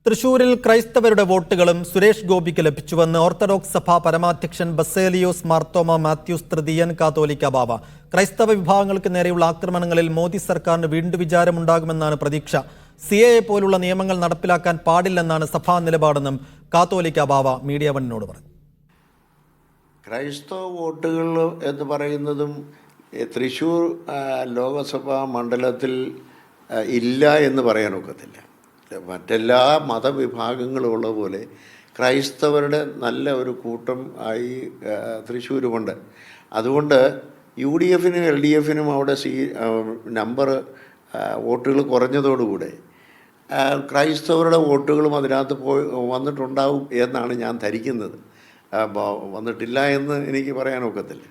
തൃശൂരിൽ ക്രൈസ്തവരുടെ വോട്ടുകളും സുരേഷ് ഗോപിക്ക് ലഭിച്ചുവെന്ന് ഓർത്തഡോക്സ് സഭാ പരമാധ്യക്ഷൻ ബസേലിയോസ് മാർത്തോമ മാത്യൂസ് തൃതീയൻ കാതോലിക്ക ബാവ. ക്രൈസ്തവ വിഭാഗങ്ങൾക്ക് നേരെയുള്ള ആക്രമണങ്ങളിൽ മോദി സർക്കാരിന് വീണ്ടും വിചാരമുണ്ടാകുമെന്നാണ് പ്രതീക്ഷ. CAA പോലുള്ള നിയമങ്ങൾ നടപ്പിലാക്കാൻ പാടില്ലെന്നാണ് സഭാ നിലപാടെന്നും കാതോലിക്ക ബാവ മീഡിയ വണ്ണിനോട് പറഞ്ഞു. ക്രൈസ്തവ വോട്ടുകൾ എന്ന് പറയുന്നതും തൃശ്ശൂർ ലോകസഭാ മണ്ഡലത്തിൽ ഇല്ല എന്ന് പറയാനൊക്കത്തില്ല. മറ്റെല്ലാ മതവിഭാഗങ്ങളും ഉള്ള പോലെ ക്രൈസ്തവരുടെ നല്ല ഒരു കൂട്ടം ആയി തൃശ്ശൂരുമുണ്ട്. അതുകൊണ്ട് UDFനും LDFനും അവിടെ നമ്പർ വോട്ടുകൾ കുറഞ്ഞതോടുകൂടെ ക്രൈസ്തവരുടെ വോട്ടുകളും അതിനകത്ത് വന്നിട്ടുണ്ടാവും എന്നാണ് ഞാൻ ധരിക്കുന്നത്. വന്നിട്ടില്ല എന്ന് എനിക്ക് പറയാനൊക്കത്തില്ല.